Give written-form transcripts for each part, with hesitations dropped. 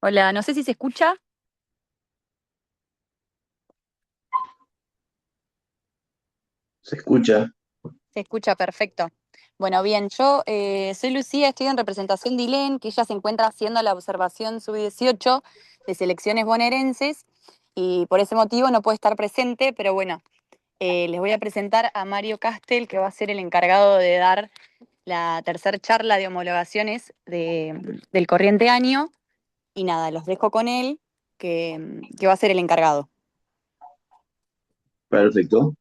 Hola, no sé si se escucha. Se escucha. Se escucha perfecto. Bueno, bien, yo soy Lucía, estoy en representación de Ilén, que ella se encuentra haciendo la observación sub-18 de selecciones bonaerenses y por ese motivo no puede estar presente, pero bueno, les voy a presentar a Mario Castel, que va a ser el encargado de dar la tercer charla de homologaciones del corriente año. Y nada, los dejo con él, que va a ser el encargado. Perfecto.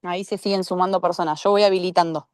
Ahí se siguen sumando personas. Yo voy habilitando.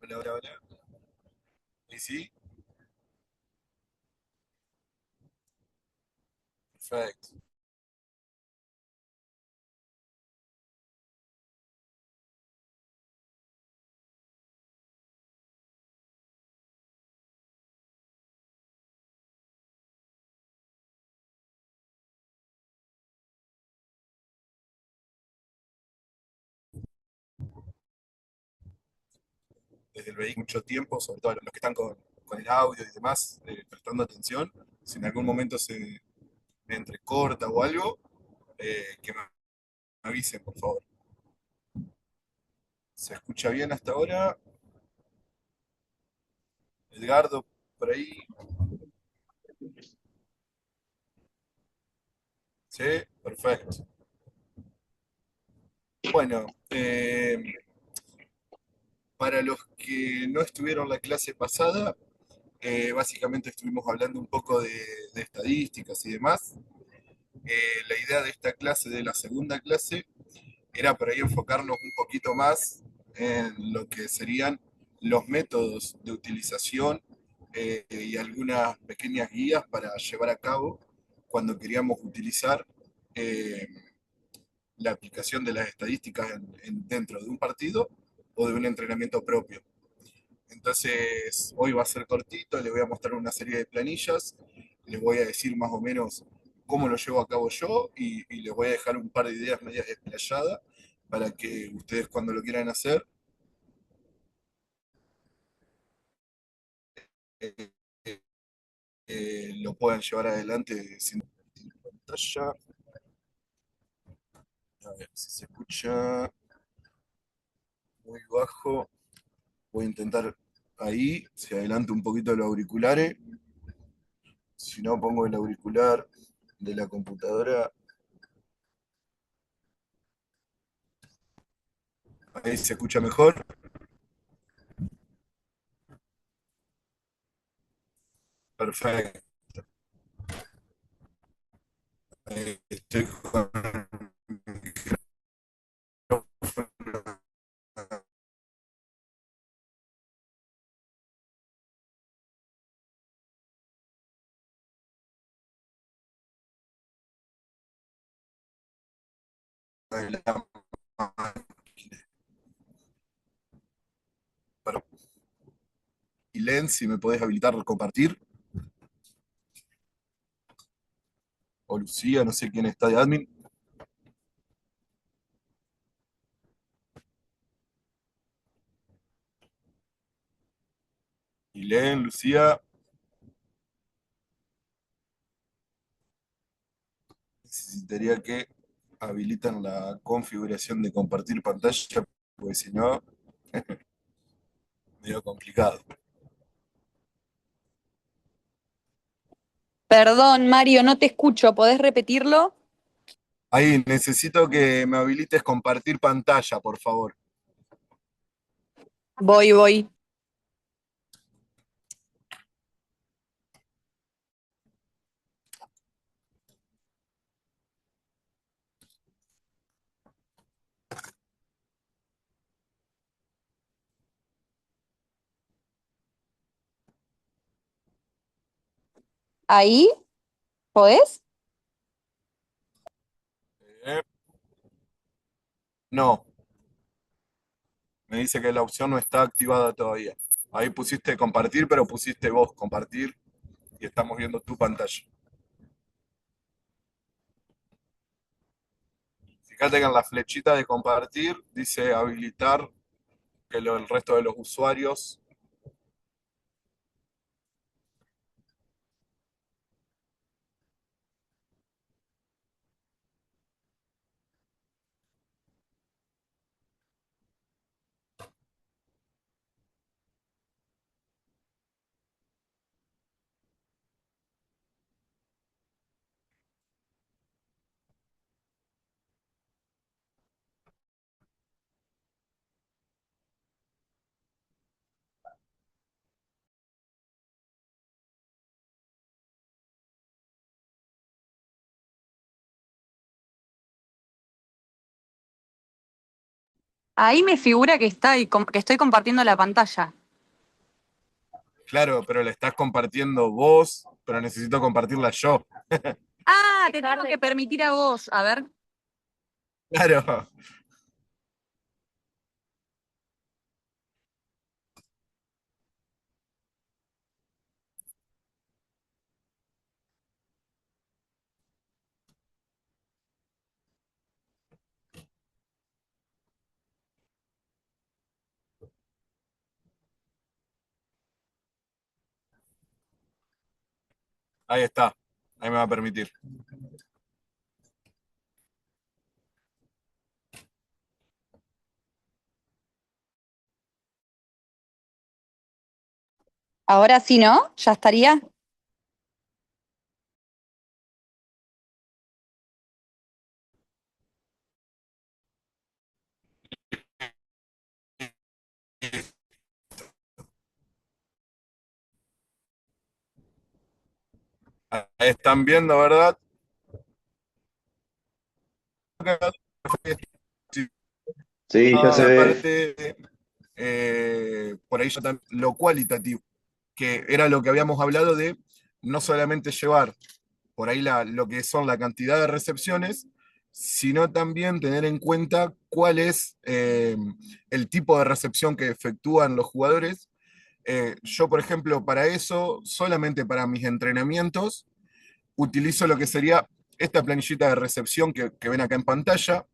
Hola, hola, hola. ¿Y sí? Perfecto. Desde el vehículo mucho tiempo, sobre todo los que están con el audio y demás, prestando atención. Si en algún momento se me entrecorta o algo, que me avisen, por favor. ¿Se escucha bien hasta ahora? Edgardo, por ahí. Sí, perfecto. Bueno, para los que no estuvieron la clase pasada, básicamente estuvimos hablando un poco de estadísticas y demás. La idea de esta clase, de la segunda clase, era por ahí enfocarnos un poquito más en lo que serían los métodos de utilización y algunas pequeñas guías para llevar a cabo cuando queríamos utilizar eh, la aplicación de las estadísticas dentro de un partido o de un entrenamiento propio. Entonces, hoy va a ser cortito, les voy a mostrar una serie de planillas, les voy a decir más o menos cómo lo llevo a cabo yo y les voy a dejar un par de ideas medias explayadas para que ustedes cuando lo quieran hacer eh, lo puedan llevar adelante sin pantalla. A ver si se escucha muy bajo. Voy a intentar ahí, si adelanto un poquito los auriculares. Si no, pongo el auricular de la computadora. Ahí se escucha mejor. Perfecto. Estoy con el micrófono de la máquina. Y Len, si me podés habilitar compartir, o Lucía, no sé quién está de admin. Y Len, Lucía, necesitaría que habilitan la configuración de compartir pantalla, porque si no, medio complicado. Perdón, Mario, no te escucho. ¿Podés repetirlo? Ahí, necesito que me habilites compartir pantalla, por favor. Voy, voy. ¿Ahí? ¿Podés? Eh, no, me dice que la opción no está activada todavía. Ahí pusiste compartir, pero pusiste vos compartir y estamos viendo tu pantalla. Fíjate que en la flechita de compartir dice habilitar que el resto de los usuarios. Ahí me figura que que estoy compartiendo la pantalla. Claro, pero la estás compartiendo vos, pero necesito compartirla yo. Ah, te tengo que permitir a vos. A ver. Claro. Ahí está. Ahí me va a permitir. Ahora sí, ¿no? ¿Ya estaría? Ahí están viendo, ¿verdad? Sí, ya se ve. Aparte, por ahí yo también, lo cualitativo, que era lo que habíamos hablado de no solamente llevar por ahí lo que son la cantidad de recepciones, sino también tener en cuenta cuál es el tipo de recepción que efectúan los jugadores. Yo, por ejemplo, para eso, solamente para mis entrenamientos, utilizo lo que sería esta planillita de recepción que ven acá en pantalla,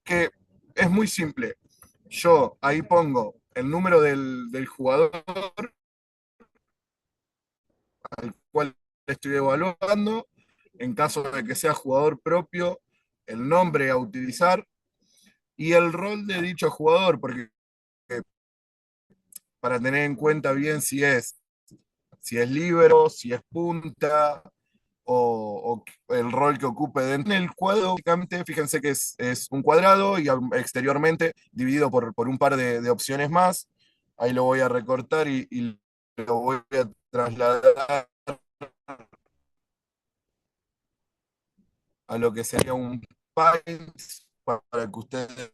que es muy simple. Yo ahí pongo el número del jugador al cual estoy evaluando, en caso de que sea jugador propio, el nombre a utilizar y el rol de dicho jugador, porque para tener en cuenta bien si es líbero, si es punta o el rol que ocupe dentro. En el cuadro, básicamente, fíjense que es un cuadrado y exteriormente dividido por un par de opciones más. Ahí lo voy a recortar y lo voy a trasladar a lo que sería un Python para que ustedes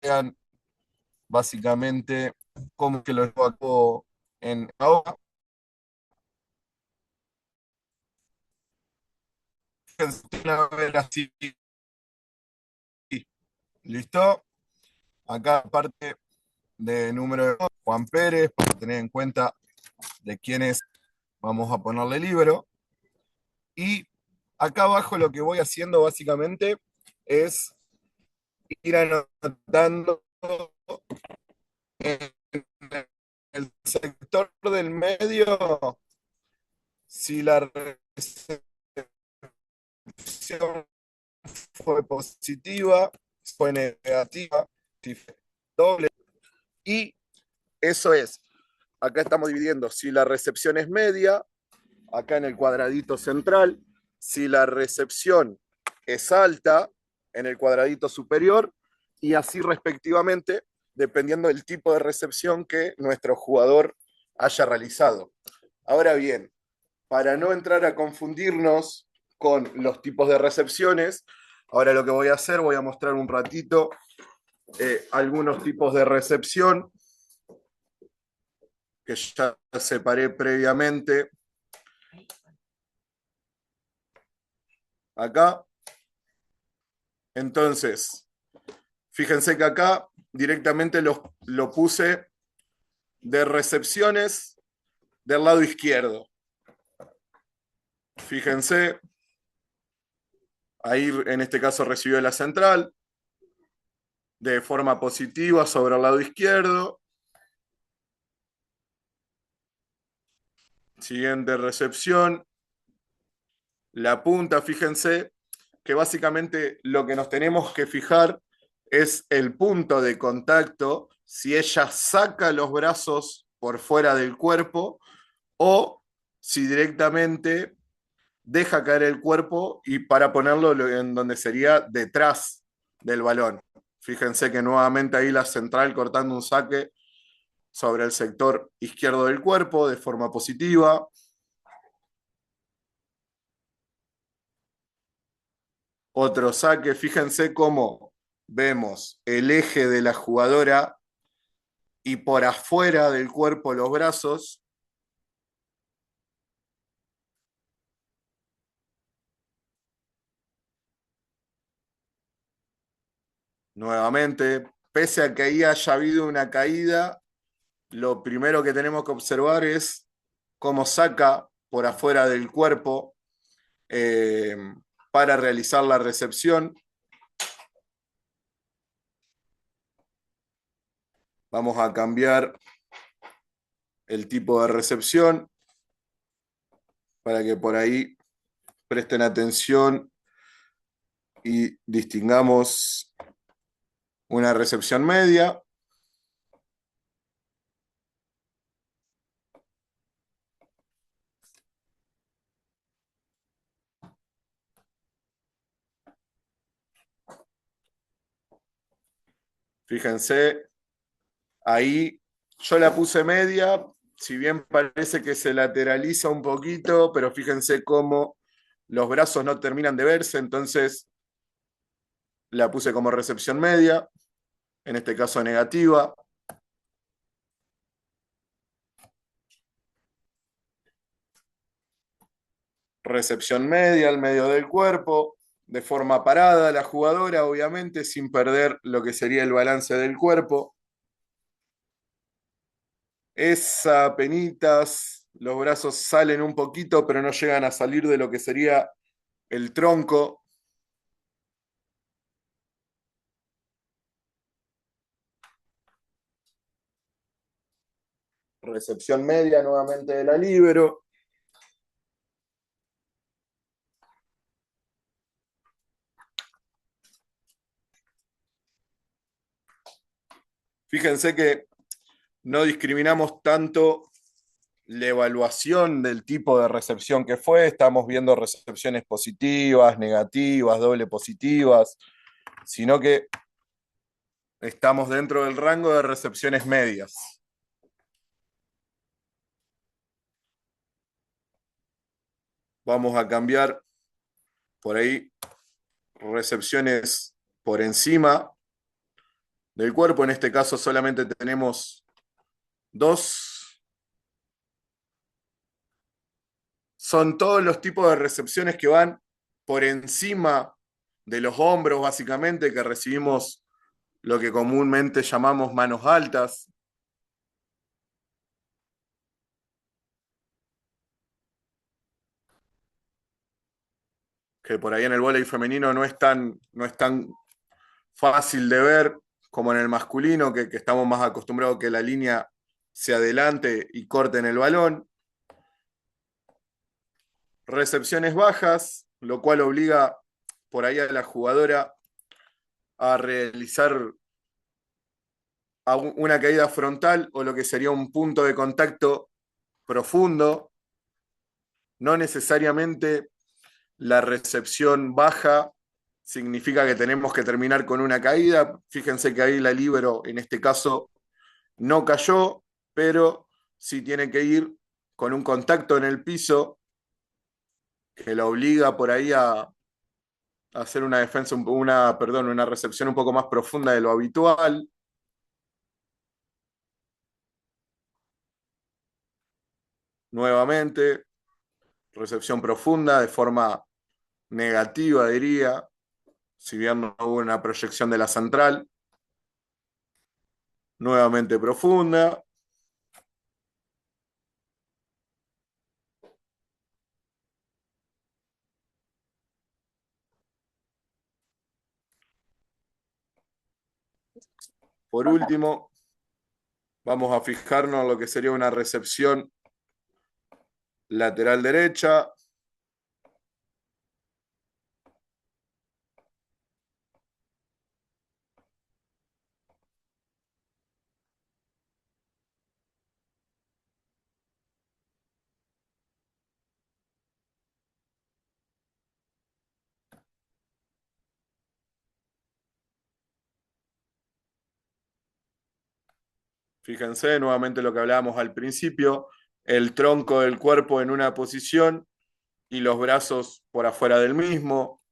vean básicamente cómo es que lo hago en ahora. Fíjense, a ver así, ¿listo? Acá aparte de número de Juan Pérez, para tener en cuenta de quiénes vamos a ponerle libro. Y acá abajo lo que voy haciendo básicamente es ir anotando en el sector del medio si la recepción fue positiva, fue negativa, si fue doble. Y eso es, acá estamos dividiendo si la recepción es media, acá en el cuadradito central, si la recepción es alta, en el cuadradito superior, y así respectivamente, dependiendo del tipo de recepción que nuestro jugador haya realizado. Ahora bien, para no entrar a confundirnos con los tipos de recepciones, ahora lo que voy a hacer, voy a mostrar un ratito algunos tipos de recepción que ya separé previamente acá. Entonces, fíjense que acá directamente lo puse de recepciones del lado izquierdo. Fíjense, ahí en este caso recibió la central de forma positiva sobre el lado izquierdo. Siguiente recepción, la punta, fíjense que básicamente lo que nos tenemos que fijar es el punto de contacto, si ella saca los brazos por fuera del cuerpo o si directamente deja caer el cuerpo y para ponerlo en donde sería detrás del balón. Fíjense que nuevamente ahí la central cortando un saque sobre el sector izquierdo del cuerpo de forma positiva. Otro saque, fíjense cómo vemos el eje de la jugadora y por afuera del cuerpo los brazos. Nuevamente, pese a que ahí haya habido una caída, lo primero que tenemos que observar es cómo saca por afuera del cuerpo eh, para realizar la recepción. Vamos a cambiar el tipo de recepción para que por ahí presten atención y distingamos una recepción media. Fíjense, ahí yo la puse media, si bien parece que se lateraliza un poquito, pero fíjense cómo los brazos no terminan de verse, entonces la puse como recepción media, en este caso negativa. Recepción media al medio del cuerpo, de forma parada la jugadora, obviamente, sin perder lo que sería el balance del cuerpo. Esa penitas, los brazos salen un poquito, pero no llegan a salir de lo que sería el tronco. Recepción media nuevamente de la líbero. Fíjense que no discriminamos tanto la evaluación del tipo de recepción que fue. Estamos viendo recepciones positivas, negativas, doble positivas, sino que estamos dentro del rango de recepciones medias. Vamos a cambiar por ahí recepciones por encima del cuerpo. En este caso solamente tenemos dos. Son todos los tipos de recepciones que van por encima de los hombros, básicamente, que recibimos lo que comúnmente llamamos manos altas. Que por ahí en el vóley femenino no es tan fácil de ver como en el masculino, que estamos más acostumbrados a que la línea se adelante y corte en el balón. Recepciones bajas, lo cual obliga por ahí a la jugadora a realizar una caída frontal o lo que sería un punto de contacto profundo. No necesariamente la recepción baja significa que tenemos que terminar con una caída. Fíjense que ahí la líbero en este caso no cayó, pero sí tiene que ir con un contacto en el piso que la obliga por ahí a hacer una defensa, una recepción un poco más profunda de lo habitual. Nuevamente, recepción profunda de forma negativa, diría, si bien no hubo una proyección de la central. Nuevamente profunda. Por último, vamos a fijarnos en lo que sería una recepción lateral derecha. Fíjense nuevamente lo que hablábamos al principio, el tronco del cuerpo en una posición y los brazos por afuera del mismo.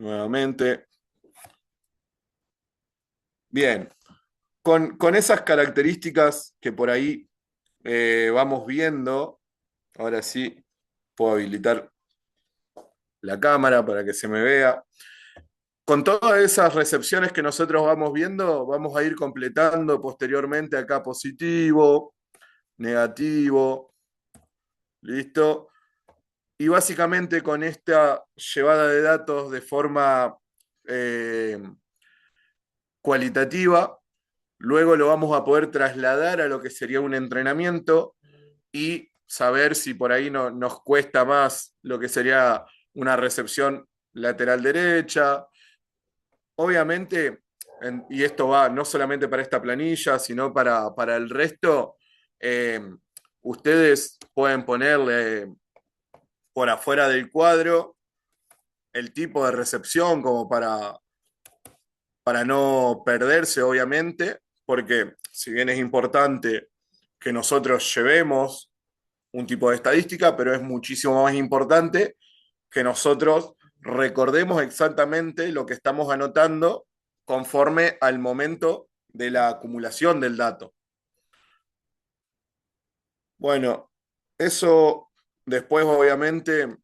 nuevamente. Bien, con esas características que por ahí vamos viendo, ahora sí puedo habilitar la cámara para que se me vea. Con todas esas recepciones que nosotros vamos viendo, vamos a ir completando posteriormente acá positivo, negativo, listo. Y básicamente con esta llevada de datos de forma eh, cualitativa, luego lo vamos a poder trasladar a lo que sería un entrenamiento y saber si por ahí no, nos cuesta más lo que sería una recepción lateral derecha. Obviamente, y esto va no solamente para esta planilla, sino para el resto, eh, ustedes pueden ponerle por afuera del cuadro el tipo de recepción como para no perderse, obviamente, porque si bien es importante que nosotros llevemos un tipo de estadística, pero es muchísimo más importante que nosotros recordemos exactamente lo que estamos anotando conforme al momento de la acumulación del dato. Bueno, eso después obviamente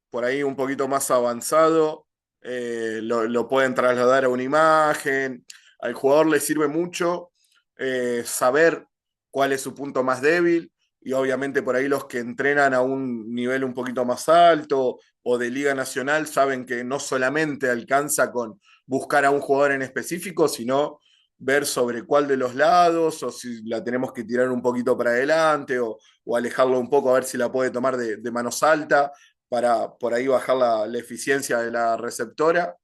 por ahí un poquito más avanzado, lo pueden trasladar a una imagen. Al jugador le sirve mucho saber cuál es su punto más débil y obviamente por ahí los que entrenan a un nivel un poquito más alto o de Liga Nacional saben que no solamente alcanza con buscar a un jugador en específico, sino ver sobre cuál de los lados o si la tenemos que tirar un poquito para adelante o alejarlo un poco a ver si la puede tomar de manos alta para por ahí bajar la eficiencia de la receptora.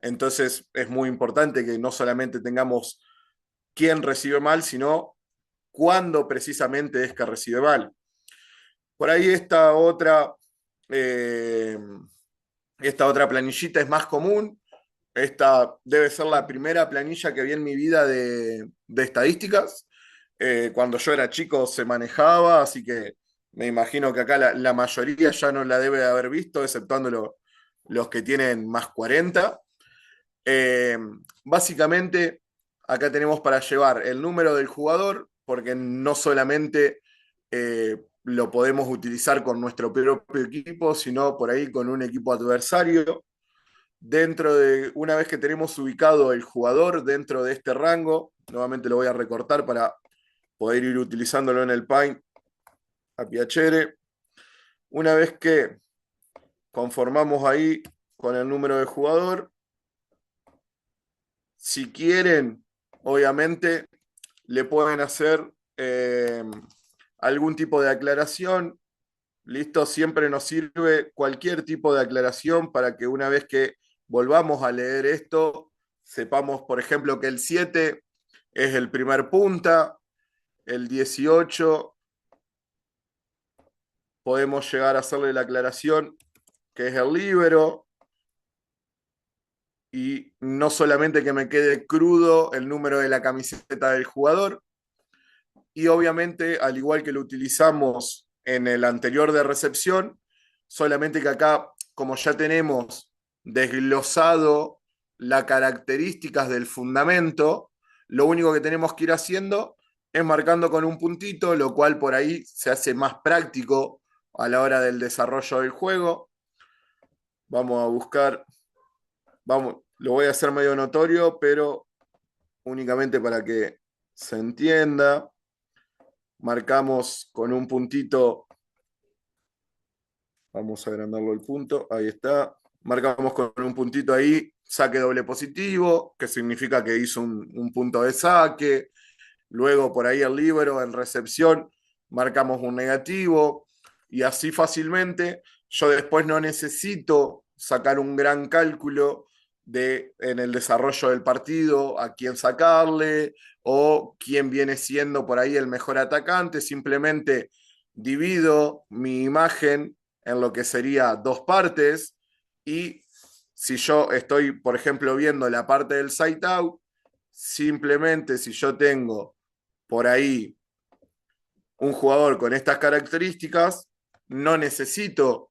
Entonces es muy importante que no solamente tengamos quién recibe mal, sino cuándo precisamente es que recibe mal. Por ahí eh, esta otra planillita es más común. Esta debe ser la primera planilla que vi en mi vida de estadísticas. Cuando yo era chico se manejaba, así que me imagino que acá la mayoría ya no la debe de haber visto, exceptuando los que tienen más 40. Eh, Básicamente, acá tenemos para llevar el número del jugador, porque no solamente lo podemos utilizar con nuestro propio equipo, sino por ahí con un equipo adversario. Dentro de, una vez que tenemos ubicado el jugador dentro de este rango, nuevamente lo voy a recortar para poder ir utilizándolo en el Paint a Piacere. Una vez que conformamos ahí con el número de jugador, si quieren, obviamente le pueden hacer algún tipo de aclaración. Listo, siempre nos sirve cualquier tipo de aclaración para que una vez que volvamos a leer esto, sepamos, por ejemplo, que el 7 es el primer punta, el 18 podemos llegar a hacerle la aclaración que es el líbero, y no solamente que me quede crudo el número de la camiseta del jugador, y obviamente, al igual que lo utilizamos en el anterior de recepción, solamente que acá, como ya tenemos desglosado las características del fundamento, lo único que tenemos que ir haciendo es marcando con un puntito, lo cual por ahí se hace más práctico a la hora del desarrollo del juego. Vamos a buscar, vamos, lo voy a hacer medio notorio, pero únicamente para que se entienda. Marcamos con un puntito, vamos a agrandarlo el punto, ahí está. Marcamos con un puntito ahí, saque doble positivo, que significa que hizo un punto de saque. Luego por ahí el líbero en recepción, marcamos un negativo. Y así fácilmente, yo después no necesito sacar un gran cálculo en el desarrollo del partido a quién sacarle o quién viene siendo por ahí el mejor atacante. Simplemente divido mi imagen en lo que sería dos partes y si yo estoy, por ejemplo, viendo la parte del site out, simplemente si yo tengo por ahí un jugador con estas características, no necesito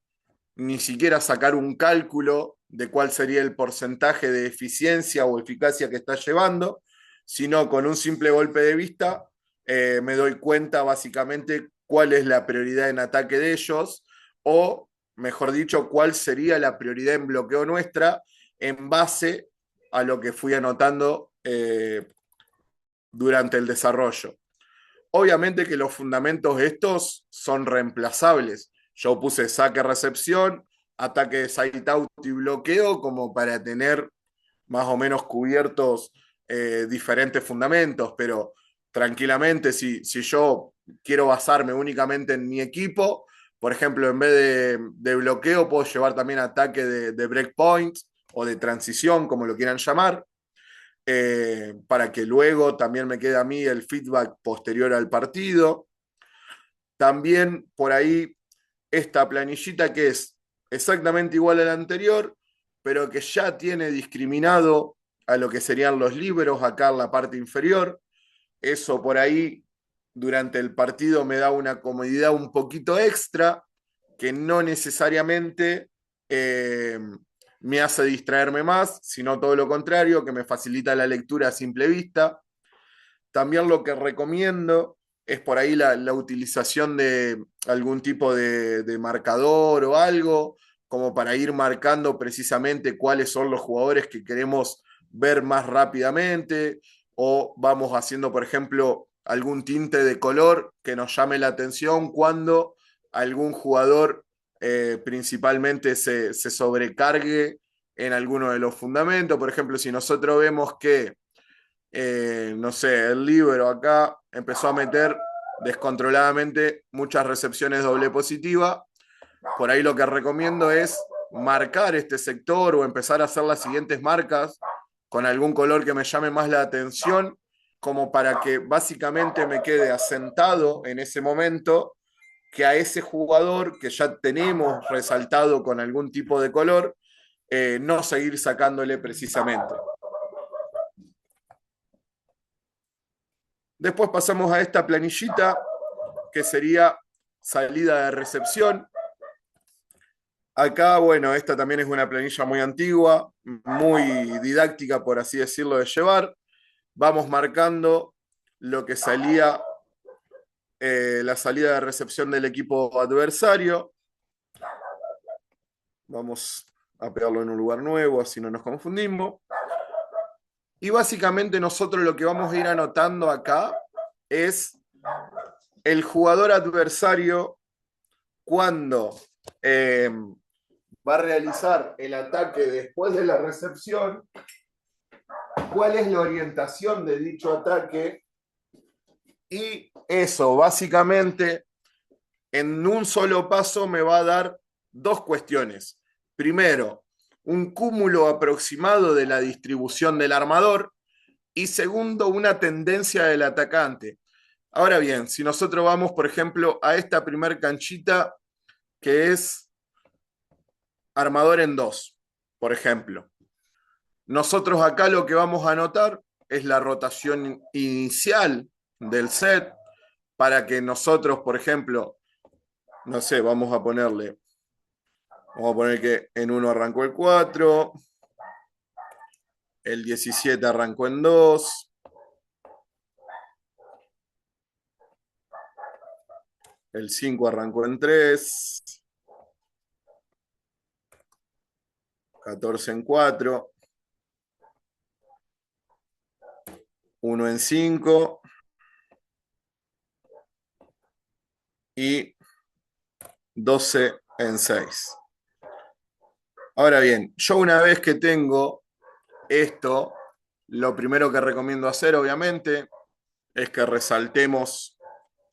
ni siquiera sacar un cálculo de cuál sería el porcentaje de eficiencia o eficacia que está llevando, sino con un simple golpe de vista me doy cuenta básicamente cuál es la prioridad en ataque de ellos, o mejor dicho, cuál sería la prioridad en bloqueo nuestra en base a lo que fui anotando durante el desarrollo. Obviamente que los fundamentos estos son reemplazables. Yo puse saque-recepción, ataque de side-out y bloqueo como para tener más o menos cubiertos diferentes fundamentos, pero tranquilamente si yo quiero basarme únicamente en mi equipo, por ejemplo, en vez de bloqueo puedo llevar también ataque de breakpoint o de transición, como lo quieran llamar, para que luego también me quede a mí el feedback posterior al partido. También por ahí esta planillita que es exactamente igual a la anterior, pero que ya tiene discriminado a lo que serían los libros acá en la parte inferior. Eso por ahí durante el partido me da una comodidad un poquito extra que no necesariamente me hace distraerme más, sino todo lo contrario, que me facilita la lectura a simple vista. También lo que recomiendo es por ahí la utilización de algún tipo de marcador o algo, como para ir marcando precisamente cuáles son los jugadores que queremos ver más rápidamente, o vamos haciendo, por ejemplo, algún tinte de color que nos llame la atención cuando algún jugador principalmente se sobrecargue en alguno de los fundamentos. Por ejemplo, si nosotros vemos que no sé, el libro acá empezó a meter descontroladamente muchas recepciones doble positiva. Por ahí lo que recomiendo es marcar este sector o empezar a hacer las siguientes marcas con algún color que me llame más la atención, como para que básicamente me quede asentado en ese momento que a ese jugador que ya tenemos resaltado con algún tipo de color, no seguir sacándole precisamente. Después pasamos a esta planillita, que sería salida de recepción. Acá, bueno, esta también es una planilla muy antigua, muy didáctica, por así decirlo, de llevar. Vamos marcando lo que salía, la salida de recepción del equipo adversario. Vamos a pegarlo en un lugar nuevo, así no nos confundimos. Y básicamente nosotros lo que vamos a ir anotando acá es el jugador adversario cuando va a realizar el ataque después de la recepción, cuál es la orientación de dicho ataque, y eso básicamente en un solo paso me va a dar dos cuestiones. Primero, un cúmulo aproximado de la distribución del armador, y segundo, una tendencia del atacante. Ahora bien, si nosotros vamos, por ejemplo, a esta primer canchita, que es armador en 2, por ejemplo. Nosotros acá lo que vamos a anotar es la rotación inicial del set, para que nosotros, por ejemplo, no sé, vamos a poner que en 1 arrancó el 4, el 17 arrancó en 2, el 5 arrancó en 3, 14 en 4, 1 en 5 y 12 en 6. Ahora bien, yo una vez que tengo esto, lo primero que recomiendo hacer, obviamente, es que resaltemos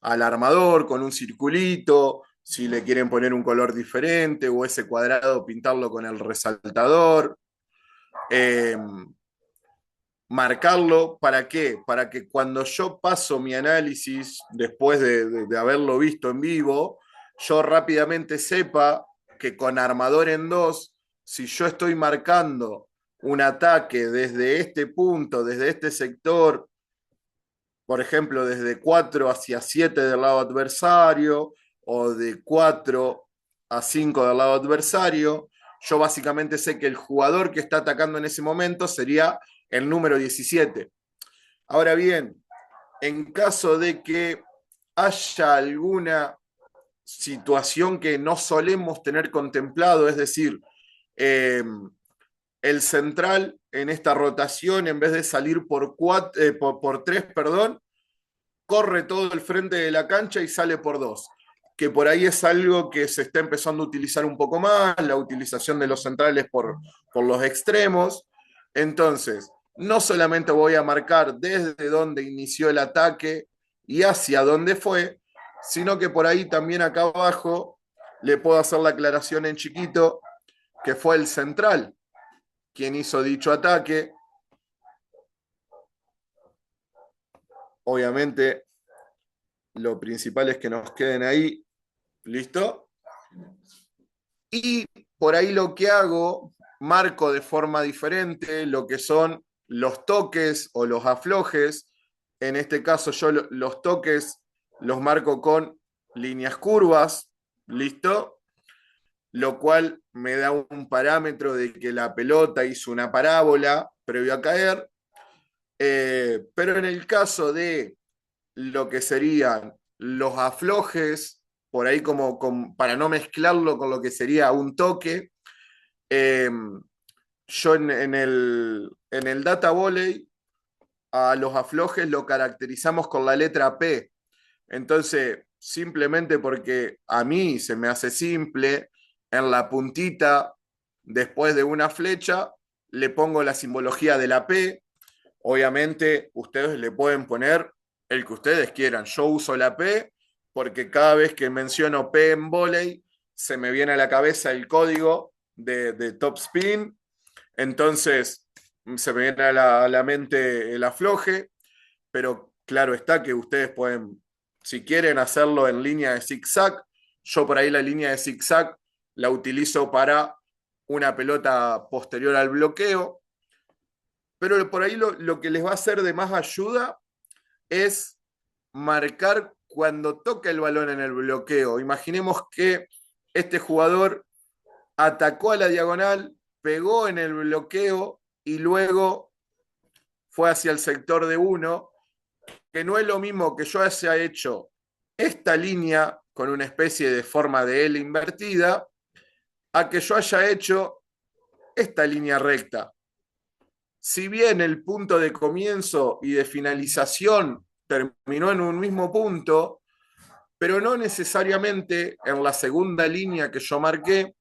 al armador con un circulito, si le quieren poner un color diferente, o ese cuadrado pintarlo con el resaltador. Marcarlo, ¿para qué? Para que cuando yo paso mi análisis, después de haberlo visto en vivo, yo rápidamente sepa que con armador en 2, si yo estoy marcando un ataque desde este punto, desde este sector, por ejemplo, desde 4 hacia 7 del lado adversario, o de 4 a 5 del lado adversario, yo básicamente sé que el jugador que está atacando en ese momento sería el número 17. Ahora bien, en caso de que haya alguna situación que no solemos tener contemplado, es decir, el central en esta rotación, en vez de salir por tres, perdón, corre todo el frente de la cancha y sale por dos. Que por ahí es algo que se está empezando a utilizar un poco más, la utilización de los centrales por los extremos. Entonces, no solamente voy a marcar desde dónde inició el ataque y hacia dónde fue, sino que por ahí también acá abajo le puedo hacer la aclaración en chiquito que fue el central quien hizo dicho ataque. Obviamente, lo principal es que nos queden ahí. ¿Listo? Y por ahí lo que hago, marco de forma diferente lo que son los toques o los aflojes. En este caso yo los toques los marco con líneas curvas. ¿Listo? Lo cual me da un parámetro de que la pelota hizo una parábola previo a caer. Pero en el caso de lo que serían los aflojes, por ahí para no mezclarlo con lo que sería un toque, yo en el data volley a los aflojes lo caracterizamos con la letra P. Entonces, simplemente porque a mí se me hace simple, en la puntita, después de una flecha, le pongo la simbología de la P. Obviamente, ustedes le pueden poner el que ustedes quieran. Yo uso la P porque cada vez que menciono P en volei, se me viene a la cabeza el código de top spin. Entonces, se me viene a la mente el afloje, pero claro está que ustedes pueden, si quieren hacerlo en línea de zigzag, yo por ahí la línea de zigzag la utilizo para una pelota posterior al bloqueo, pero por ahí lo que les va a ser de más ayuda es marcar cuando toca el balón en el bloqueo. Imaginemos que este jugador atacó a la diagonal, pegó en el bloqueo y luego fue hacia el sector de uno, que no es lo mismo que yo haya hecho esta línea con una especie de forma de L invertida, a que yo haya hecho esta línea recta. Si bien el punto de comienzo y de finalización terminó en un mismo punto, pero no necesariamente en la segunda línea que yo marqué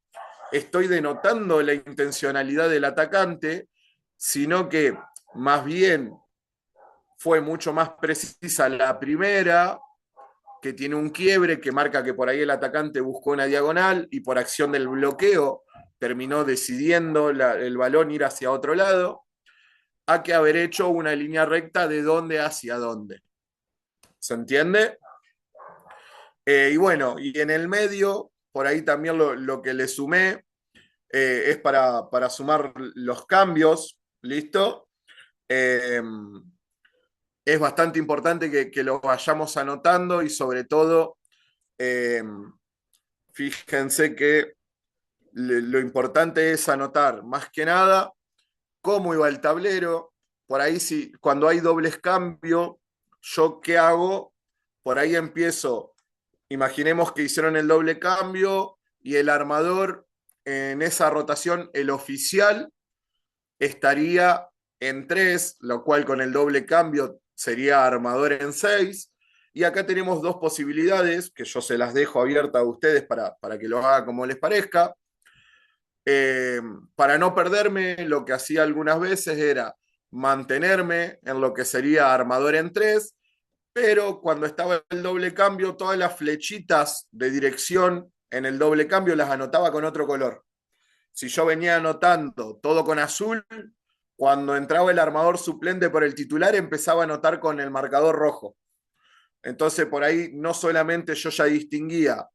estoy denotando la intencionalidad del atacante, sino que más bien fue mucho más precisa la primera, que tiene un quiebre que marca que por ahí el atacante buscó una diagonal y por acción del bloqueo terminó decidiendo el balón ir hacia otro lado, a que haber hecho una línea recta de dónde hacia dónde. ¿Se entiende? Y bueno, y en el medio, por ahí también lo que le sumé es para sumar los cambios, ¿listo? Es bastante importante que lo vayamos anotando y sobre todo, fíjense que lo importante es anotar más que nada cómo iba el tablero. Por ahí, cuando hay dobles cambios, ¿yo qué hago? Por ahí empiezo, imaginemos que hicieron el doble cambio y el armador en esa rotación, el oficial, estaría en 3, lo cual con el doble cambio sería armador en 6. Y acá tenemos dos posibilidades, que yo se las dejo abiertas a ustedes para que lo haga como les parezca. Para no perderme, lo que hacía algunas veces era mantenerme en lo que sería armador en 3, pero cuando estaba el doble cambio, todas las flechitas de dirección en el doble cambio las anotaba con otro color. Si yo venía anotando todo con azul, cuando entraba el armador suplente por el titular, empezaba a anotar con el marcador rojo. Entonces, por ahí no solamente yo ya distinguía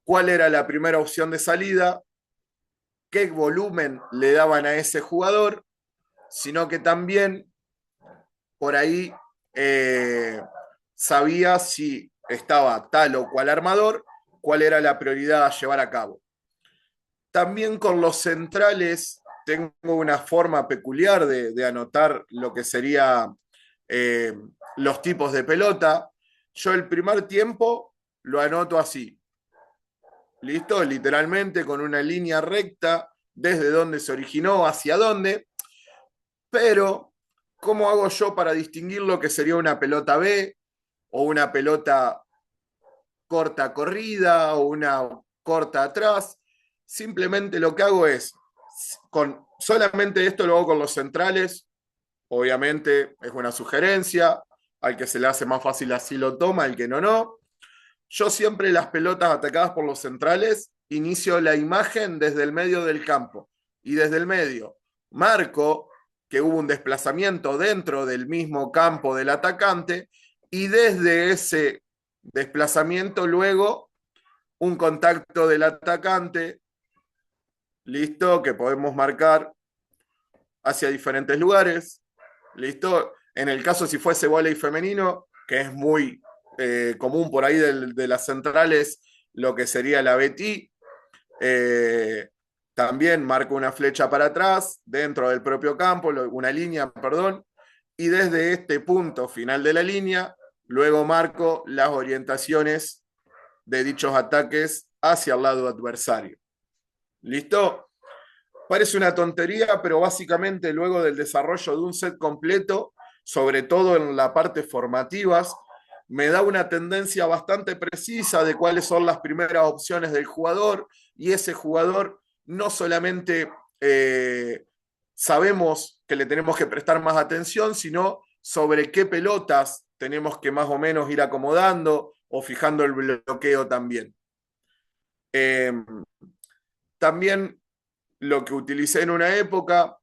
cuál era la primera opción de salida, qué volumen le daban a ese jugador, sino que también por ahí sabía si estaba tal o cual armador, cuál era la prioridad a llevar a cabo. También con los centrales tengo una forma peculiar de anotar lo que sería eh, los tipos de pelota. Yo el primer tiempo lo anoto así. ¿Listo? Literalmente con una línea recta desde donde se originó hacia dónde. Pero, ¿cómo hago yo para distinguir lo que sería una pelota B o una pelota corta corrida o una corta atrás? Simplemente lo que hago es, solamente esto lo hago con los centrales, obviamente es una sugerencia, al que se le hace más fácil así lo toma, al que no, no. Yo siempre las pelotas atacadas por los centrales inicio la imagen desde el medio del campo y desde el medio marco que hubo un desplazamiento dentro del mismo campo del atacante y desde ese desplazamiento luego un contacto del atacante, listo, que podemos marcar hacia diferentes lugares, listo. En el caso si fuese vóley femenino, que es muy común por ahí de las centrales, lo que sería la Betty, también marco una flecha para atrás, dentro del propio campo, una línea, perdón, y desde este punto final de la línea, luego marco las orientaciones de dichos ataques hacia el lado adversario. ¿Listo? Parece una tontería, pero básicamente luego del desarrollo de un set completo, sobre todo en la parte formativas, me da una tendencia bastante precisa de cuáles son las primeras opciones del jugador y ese jugador no solamente sabemos que le tenemos que prestar más atención, sino sobre qué pelotas tenemos que más o menos ir acomodando o fijando el bloqueo también. También lo que utilicé en una época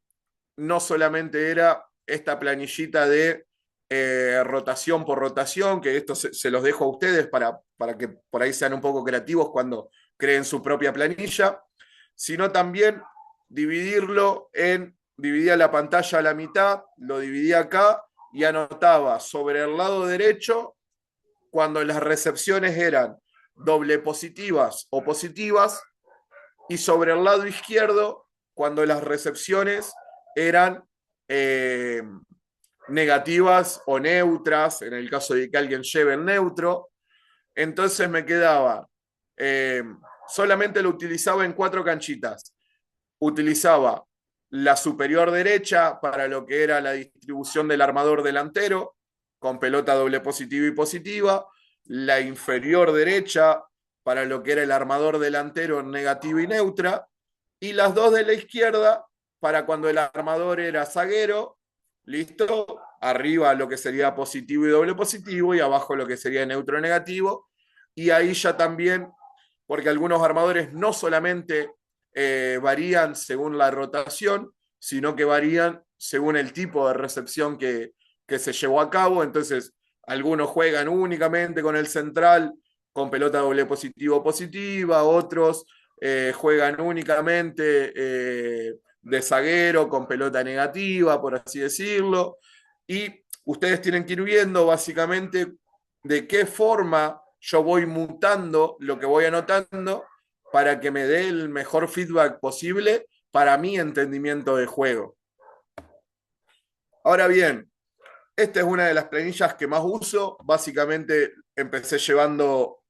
no solamente era esta planillita de rotación por rotación, que esto se los dejo a ustedes para que por ahí sean un poco creativos cuando creen su propia planilla, sino también dividía la pantalla a la mitad, lo dividía acá y anotaba sobre el lado derecho cuando las recepciones eran doble positivas o positivas, y sobre el lado izquierdo cuando las recepciones eran negativas o neutras, en el caso de que alguien lleve el neutro. Entonces me quedaba, solamente lo utilizaba en 4 canchitas. Utilizaba la superior derecha para lo que era la distribución del armador delantero, con pelota doble positiva y positiva, la inferior derecha para lo que era el armador delantero en negativa y neutra, y las 2 de la izquierda para cuando el armador era zaguero, listo, arriba lo que sería positivo y doble positivo, y abajo lo que sería neutro negativo, y ahí ya también, porque algunos armadores no solamente varían según la rotación, sino que varían según el tipo de recepción que se llevó a cabo. Entonces, algunos juegan únicamente con el central, con pelota doble positivo positiva, otros juegan únicamente de zaguero con pelota negativa, por así decirlo. Y ustedes tienen que ir viendo básicamente de qué forma yo voy mutando lo que voy anotando para que me dé el mejor feedback posible para mi entendimiento de juego. Ahora bien, esta es una de las planillas que más uso. Básicamente empecé llevando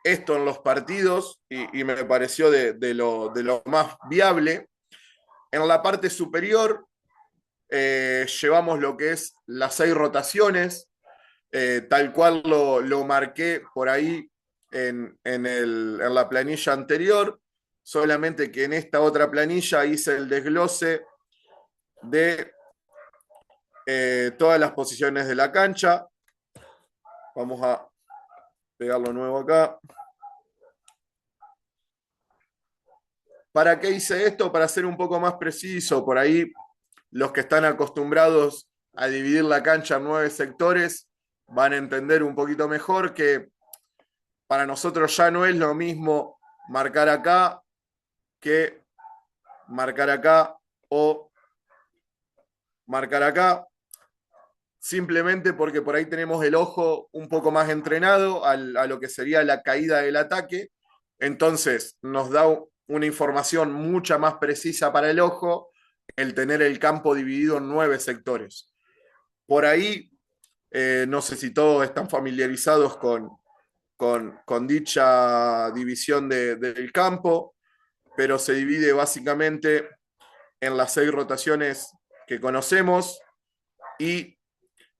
esto en los partidos y me pareció de lo más viable. En la parte superior llevamos lo que es las 6 rotaciones, tal cual lo marqué por ahí en la planilla anterior, solamente que en esta otra planilla hice el desglose de todas las posiciones de la cancha. Vamos a pegarlo nuevo acá. ¿Para qué hice esto? Para ser un poco más preciso. Por ahí los que están acostumbrados a dividir la cancha en 9 sectores van a entender un poquito mejor que para nosotros ya no es lo mismo marcar acá que marcar acá o marcar acá, simplemente porque por ahí tenemos el ojo un poco más entrenado a lo que sería la caída del ataque, entonces nos da una información mucha más precisa para el ojo el tener el campo dividido en 9 sectores. Por ahí, no sé si todos están familiarizados con dicha división del campo, pero se divide básicamente en las 6 rotaciones que conocemos y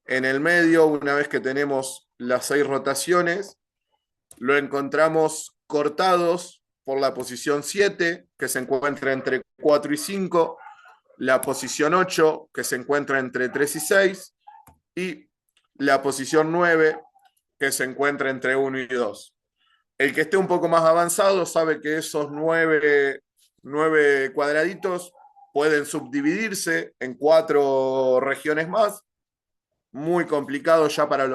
en el medio, una vez que tenemos las 6 rotaciones, lo encontramos cortados por la posición 7, que se encuentra entre 4 y 5, la posición 8, que se encuentra entre 3 y 6, y la posición 9, que se encuentra entre 1 y 2. El que esté un poco más avanzado sabe que esos 9 cuadraditos pueden subdividirse en 4 regiones más. Muy complicado ya para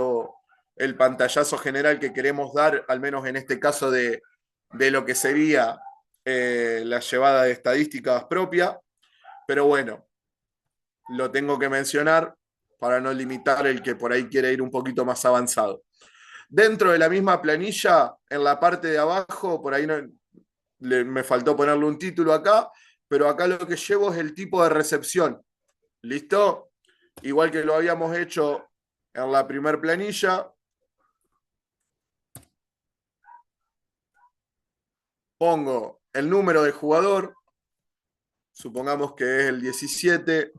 el pantallazo general que queremos dar, al menos en este caso de lo que sería la llevada de estadísticas propia, pero bueno, lo tengo que mencionar para no limitar el que por ahí quiere ir un poquito más avanzado. Dentro de la misma planilla, en la parte de abajo, por ahí me faltó ponerle un título acá, pero acá lo que llevo es el tipo de recepción. ¿Listo? Igual que lo habíamos hecho en la primer planilla. Pongo el número de jugador, supongamos que es el 17.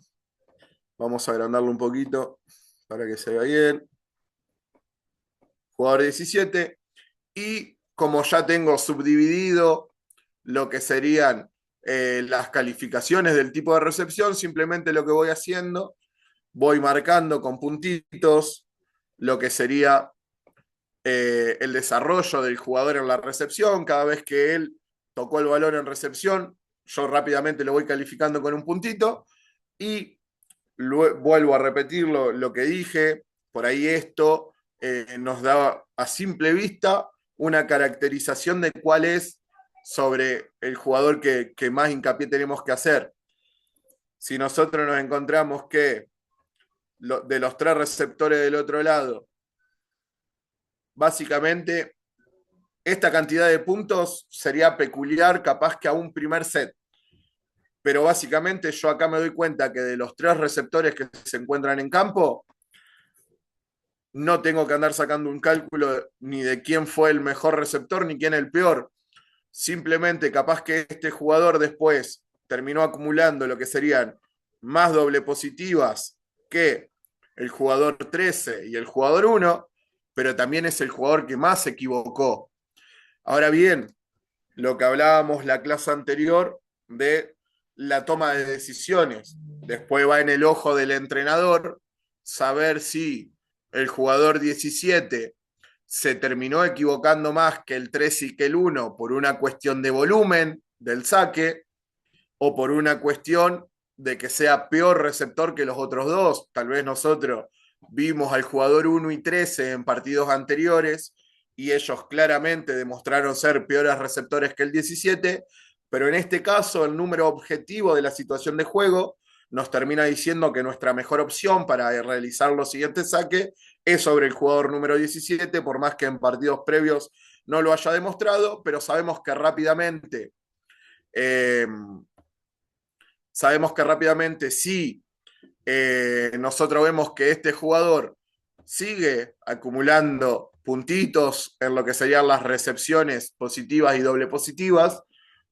Vamos a agrandarlo un poquito para que se vea bien. Jugador 17. Y como ya tengo subdividido lo que serían las calificaciones del tipo de recepción, simplemente lo que voy haciendo, voy marcando con puntitos lo que sería el desarrollo del jugador en la recepción. Cada vez que él tocó el balón en recepción, yo rápidamente lo voy calificando con un puntito y vuelvo a repetir lo que dije. Por ahí esto nos da a simple vista una caracterización de cuál es sobre el jugador que más hincapié tenemos que hacer. Si nosotros nos encontramos que de los 3 receptores del otro lado, básicamente esta cantidad de puntos sería peculiar capaz que a un primer set. Pero básicamente yo acá me doy cuenta que de los 3 receptores que se encuentran en campo, no tengo que andar sacando un cálculo ni de quién fue el mejor receptor ni quién el peor. Simplemente capaz que este jugador después terminó acumulando lo que serían más doble positivas que el jugador 13 y el jugador 1, pero también es el jugador que más se equivocó. Ahora bien, lo que hablábamos la clase anterior de la toma de decisiones. Después va en el ojo del entrenador saber si el jugador 17 se terminó equivocando más que el 3 y que el 1 por una cuestión de volumen del saque o por una cuestión de que sea peor receptor que los otros dos. Tal vez nosotros vimos al jugador 1 y 13 en partidos anteriores y ellos claramente demostraron ser peores receptores que el 17, pero en este caso el número objetivo de la situación de juego nos termina diciendo que nuestra mejor opción para realizar los siguientes saques es sobre el jugador número 17, por más que en partidos previos no lo haya demostrado, pero eh, sabemos que rápidamente si nosotros vemos que este jugador sigue acumulando puntitos en lo que serían las recepciones positivas y doble positivas,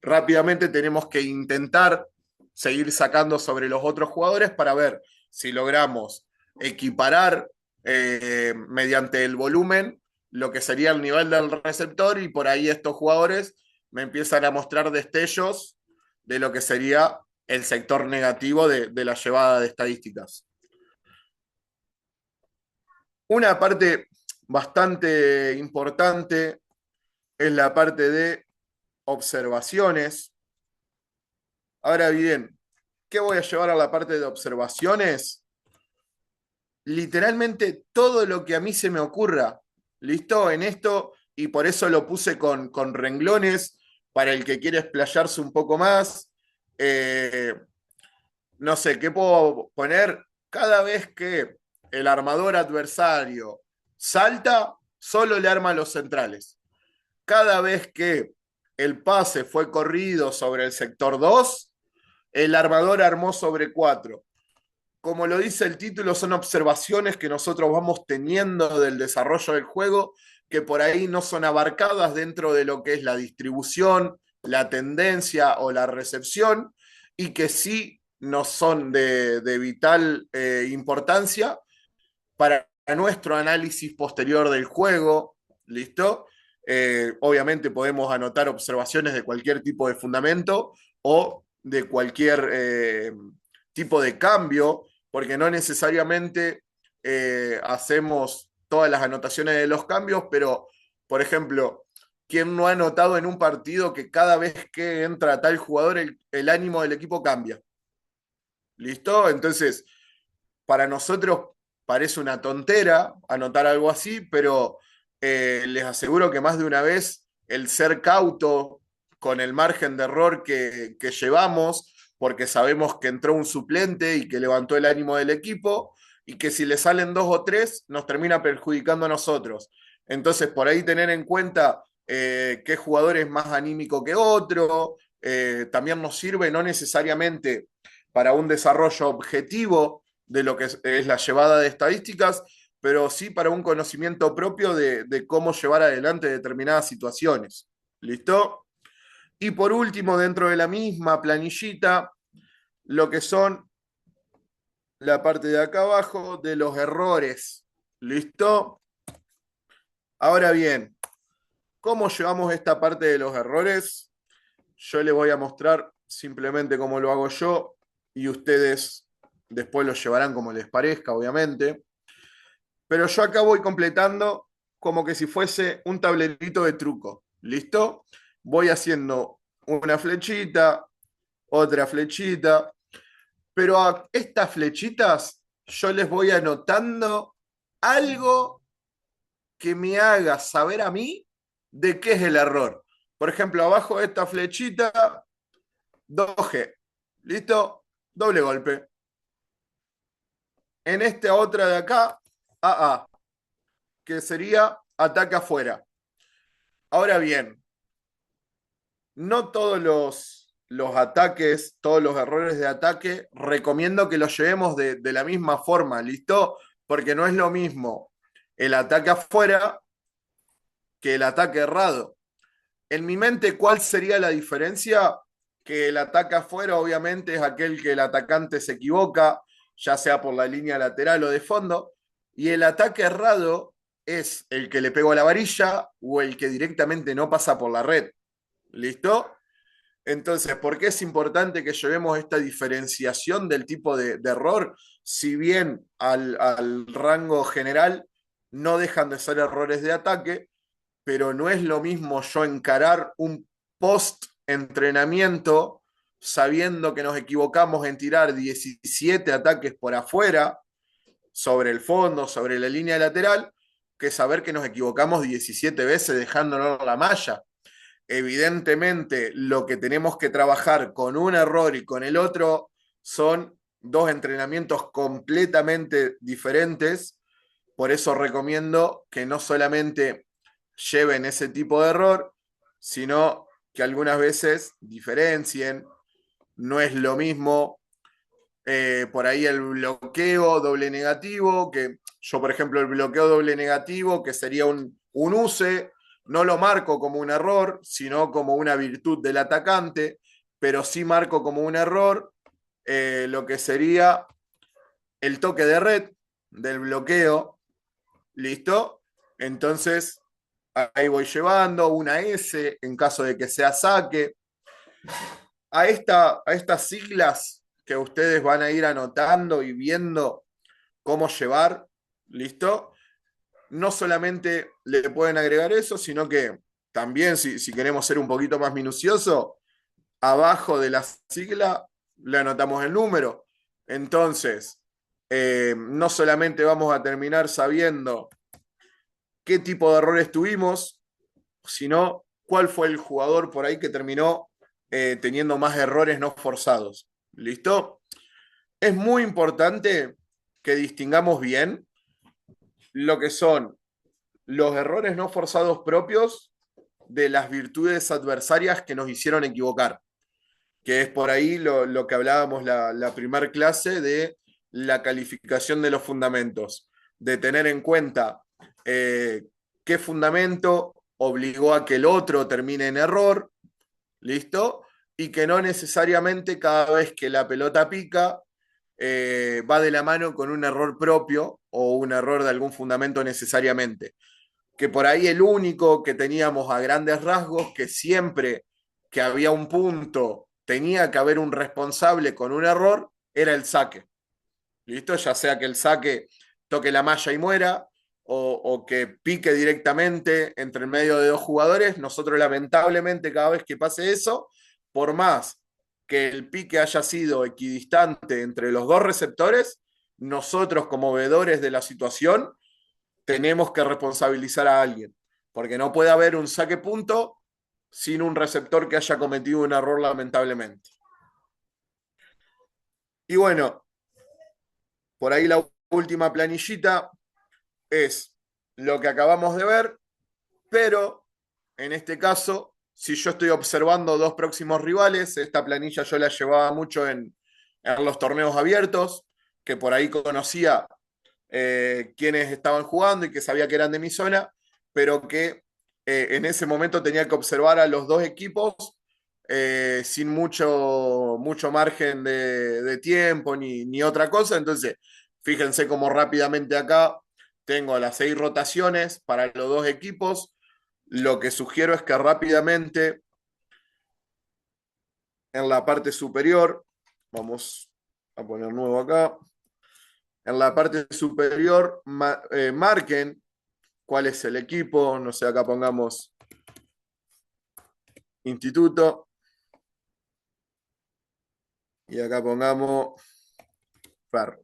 rápidamente tenemos que intentar seguir sacando sobre los otros jugadores para ver si logramos equiparar mediante el volumen lo que sería el nivel del receptor y por ahí estos jugadores me empiezan a mostrar destellos de lo que sería el sector negativo de la llevada de estadísticas. Una parte bastante importante es la parte de observaciones. Ahora bien, ¿qué voy a llevar a la parte de observaciones? Literalmente todo lo que a mí se me ocurra. ¿Listo? En esto, y por eso lo puse con renglones, para el que quiere explayarse un poco más. No sé, ¿qué puedo poner? Cada vez que el armador adversario salta, solo le arma los centrales. Cada vez que el pase fue corrido sobre el sector 2, el armador armó sobre 4. Como lo dice el título, son observaciones que nosotros vamos teniendo del desarrollo del juego, que por ahí no son abarcadas dentro de lo que es la distribución, la tendencia o la recepción, y que sí nos son de vital importancia para nuestro análisis posterior del juego. ¿Listo? Obviamente podemos anotar observaciones de cualquier tipo de fundamento o de cualquier tipo de cambio, porque no necesariamente hacemos todas las anotaciones de los cambios, pero, por ejemplo, ¿quién no ha notado en un partido que cada vez que entra tal jugador el ánimo del equipo cambia? ¿Listo? Entonces, para nosotros parece una tontera anotar algo así, pero les aseguro que más de una vez el ser cauto con el margen de error que llevamos, porque sabemos que entró un suplente y que levantó el ánimo del equipo, y que si le salen 2 o 3 nos termina perjudicando a nosotros. Entonces, por ahí tener en cuenta qué jugador es más anímico que otro, también nos sirve no necesariamente para un desarrollo objetivo de lo que es la llevada de estadísticas, pero sí para un conocimiento propio de cómo llevar adelante determinadas situaciones. ¿Listo? Y por último, dentro de la misma planillita, lo que son la parte de acá abajo de los errores. ¿Listo? Ahora bien, ¿cómo llevamos esta parte de los errores? Yo les voy a mostrar simplemente cómo lo hago yo y ustedes después lo llevarán como les parezca, obviamente. Pero yo acá voy completando como que si fuese un tablerito de truco. ¿Listo? Voy haciendo una flechita, otra flechita, pero a estas flechitas yo les voy anotando algo que me haga saber a mí de qué es el error. Por ejemplo, abajo de esta flechita, 2G. ¿Listo? Doble golpe. En esta otra de acá, AA, que sería ataque afuera. Ahora bien, no todos los ataques, todos los errores de ataque, recomiendo que los llevemos de la misma forma, ¿listo? Porque no es lo mismo el ataque afuera que el ataque errado. En mi mente, ¿cuál sería la diferencia? Que el ataque afuera, obviamente, es aquel que el atacante se equivoca, ya sea por la línea lateral o de fondo, y el ataque errado es el que le pegó a la varilla o el que directamente no pasa por la red. ¿Listo? Entonces, ¿por qué es importante que llevemos esta diferenciación del tipo de error? Si bien al rango general no dejan de ser errores de ataque, pero no es lo mismo yo encarar un post-entrenamiento sabiendo que nos equivocamos en tirar 17 ataques por afuera, sobre el fondo, sobre la línea lateral, que saber que nos equivocamos 17 veces dejándonos la malla. Evidentemente, lo que tenemos que trabajar con un error y con el otro son dos entrenamientos completamente diferentes. Por eso recomiendo que no solamente lleven ese tipo de error, sino que algunas veces diferencien. No es lo mismo por ahí el bloqueo doble negativo, que yo, por ejemplo, el bloqueo doble negativo, que sería un use, no lo marco como un error, sino como una virtud del atacante, pero sí marco como un error lo que sería el toque de red del bloqueo. ¿Listo? Entonces, ahí voy llevando una S en caso de que sea saque. A estas siglas que ustedes van a ir anotando y viendo cómo llevar, ¿listo? No solamente le pueden agregar eso, sino que también, si queremos ser un poquito más minucioso, abajo de la sigla le anotamos el número. Entonces, no solamente vamos a terminar sabiendo qué tipo de errores tuvimos, sino cuál fue el jugador por ahí que terminó teniendo más errores no forzados. ¿Listo? Es muy importante que distingamos bien lo que son los errores no forzados propios de las virtudes adversarias que nos hicieron equivocar, que es por ahí lo que hablábamos la primera clase de la calificación de los fundamentos, de tener en cuenta qué fundamento obligó a que el otro termine en error, ¿listo? Y que no necesariamente cada vez que la pelota pica va de la mano con un error propio o un error de algún fundamento necesariamente. Que por ahí el único que teníamos a grandes rasgos, que siempre que había un punto tenía que haber un responsable con un error, era el saque. ¿Listo? Ya sea que el saque toque la malla y muera, o que pique directamente entre el medio de dos jugadores. Nosotros lamentablemente cada vez que pase eso, por más que el pique haya sido equidistante entre los dos receptores, nosotros como veedores de la situación tenemos que responsabilizar a alguien, porque no puede haber un saque punto sin un receptor que haya cometido un error lamentablemente. Y bueno, por ahí la última planillita es lo que acabamos de ver, pero en este caso, si yo estoy observando dos próximos rivales, esta planilla yo la llevaba mucho en los torneos abiertos, que por ahí conocía quienes estaban jugando y que sabía que eran de mi zona, pero que en ese momento tenía que observar a los dos equipos sin mucho margen de tiempo ni otra cosa. Entonces, fíjense cómo rápidamente acá tengo las 6 rotaciones para los dos equipos. Lo que sugiero es que rápidamente en la parte superior, vamos a poner nuevo acá, en la parte superior marquen cuál es el equipo, no sé, acá pongamos instituto, y acá pongamos Ferro.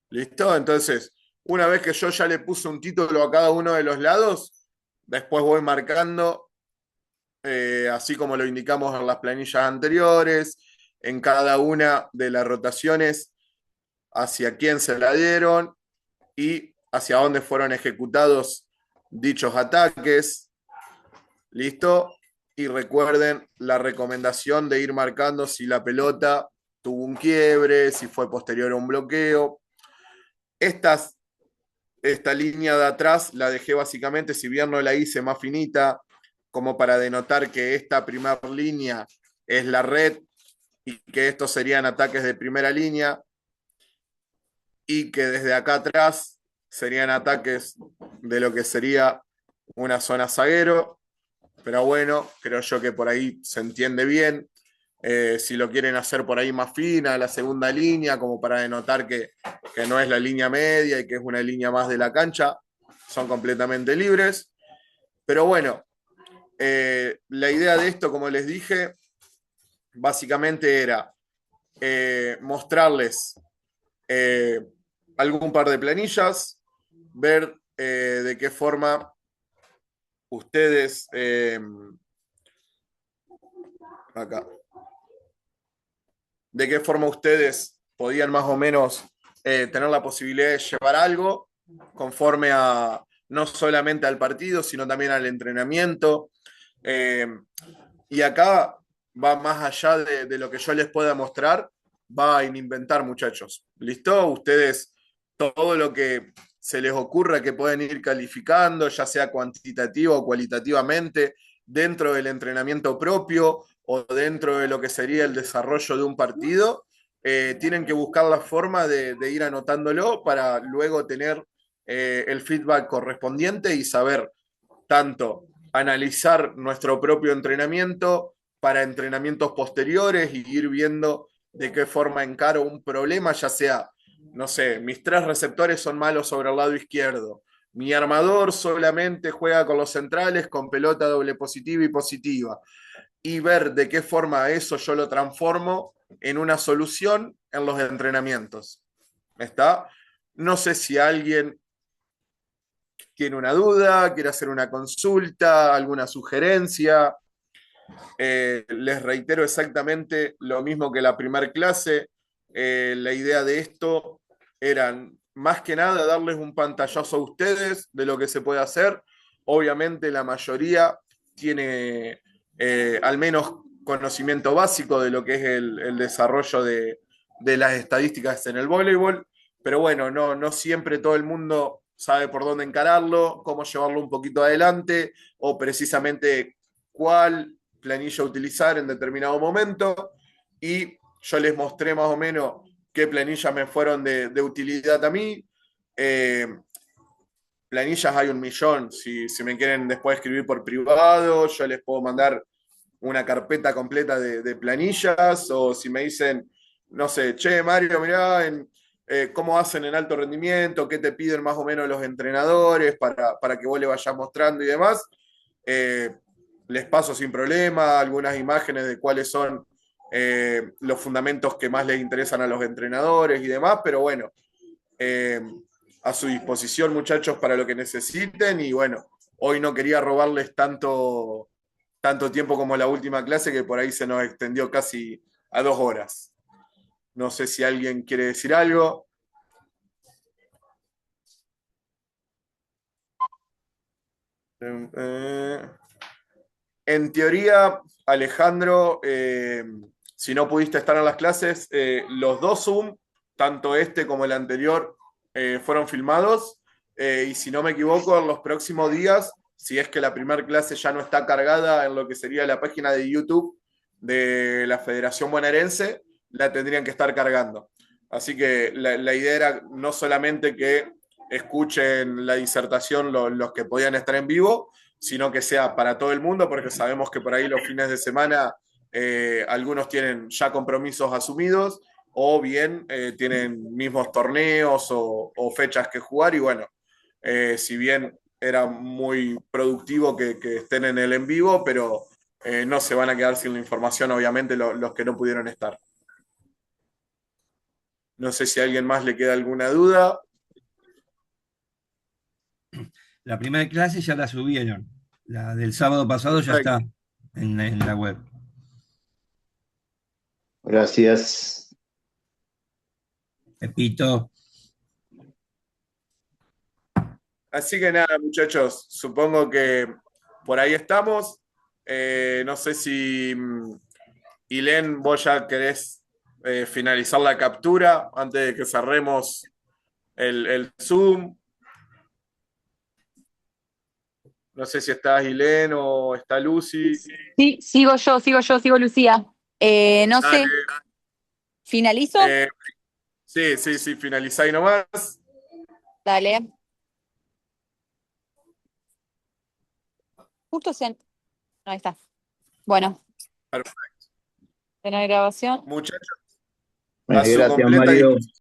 ¿Listo? Entonces, una vez que yo ya le puse un título a cada uno de los lados, después voy marcando, así como lo indicamos en las planillas anteriores, en cada una de las rotaciones, hacia quién se la dieron y hacia dónde fueron ejecutados dichos ataques. ¿Listo? Y recuerden la recomendación de ir marcando si la pelota tuvo un quiebre, si fue posterior a un bloqueo. Esta línea de atrás la dejé básicamente, si bien no la hice más finita, como para denotar que esta primera línea es la red y que estos serían ataques de primera línea y que desde acá atrás serían ataques de lo que sería una zona zaguero. Pero bueno, creo yo que por ahí se entiende bien. Si lo quieren hacer por ahí más fina, la segunda línea, como para denotar que no es la línea media y que es una línea más de la cancha, son completamente libres. Pero bueno, la idea de esto, como les dije, básicamente era mostrarles algún par de planillas, ver de qué forma ustedes acá, de qué forma ustedes podían más o menos tener la posibilidad de llevar algo conforme a no solamente al partido, sino también al entrenamiento. Y acá va más allá de lo que yo les pueda mostrar, va a inventar, muchachos. ¿Listo? Ustedes, todo lo que se les ocurra que pueden ir calificando, ya sea cuantitativo o cualitativamente, dentro del entrenamiento propio o dentro de lo que sería el desarrollo de un partido, tienen que buscar la forma de ir anotándolo para luego tener el feedback correspondiente y saber tanto analizar nuestro propio entrenamiento para entrenamientos posteriores y ir viendo de qué forma encaro un problema, ya sea, no sé, mis 3 receptores son malos sobre el lado izquierdo, mi armador solamente juega con los centrales con pelota doble positiva y positiva, y ver de qué forma eso yo lo transformo en una solución en los entrenamientos. ¿Está? No sé si alguien tiene una duda, quiere hacer una consulta, alguna sugerencia. Les reitero exactamente lo mismo que la primera clase. La idea de esto era más que nada darles un pantallazo a ustedes de lo que se puede hacer obviamente la mayoría tiene al menos conocimiento básico de lo que es el desarrollo de las estadísticas en el voleibol, pero bueno, no siempre todo el mundo sabe por dónde encararlo, cómo llevarlo un poquito adelante o precisamente cuál planilla utilizar en determinado momento. Y yo les mostré más o menos qué planillas me fueron de utilidad a mí. Planillas hay un millón. Si me quieren después escribir por privado, yo les puedo mandar una carpeta completa de planillas, o si me dicen, no sé, che, Mario, mirá cómo hacen en alto rendimiento, qué te piden más o menos los entrenadores para que vos le vayas mostrando y demás. Les paso sin problema algunas imágenes de cuáles son los fundamentos que más les interesan a los entrenadores y demás, pero bueno, a su disposición, muchachos, para lo que necesiten. Y bueno, hoy no quería robarles tanto tiempo como la última clase, que por ahí se nos extendió casi a 2 horas. No sé si alguien quiere decir algo. En teoría, Alejandro, si no pudiste estar en las clases, los dos Zoom, tanto este como el anterior, fueron filmados. Y si no me equivoco, en los próximos días, si es que la primera clase ya no está cargada en lo que sería la página de YouTube de la Federación Bonaerense, la tendrían que estar cargando. Así que la idea era no solamente que escuchen la disertación los que podían estar en vivo, sino que sea para todo el mundo, porque sabemos que por ahí los fines de semana algunos tienen ya compromisos asumidos o bien tienen mismos torneos o fechas que jugar. Y bueno, si bien era muy productivo que estén en el en vivo, pero no se van a quedar sin la información, obviamente, los que no pudieron estar. No sé si a alguien más le queda alguna duda. La primera clase ya la subieron. La del sábado pasado ya está en la web. Gracias. Repito. Así que nada, muchachos, supongo que por ahí estamos. No sé si Ilén, vos ya querés finalizar la captura antes de que cerremos el Zoom. No sé si está Ilén o está Lucy. Sí, sigo Lucía. No Dale. sé, ¿finalizo? Sí, finalizáis nomás. Dale. Justo se... Ahí está. Bueno, Perfecto. en la grabación. Muchachos, a Bueno, su gracias, completa Mario. disposición.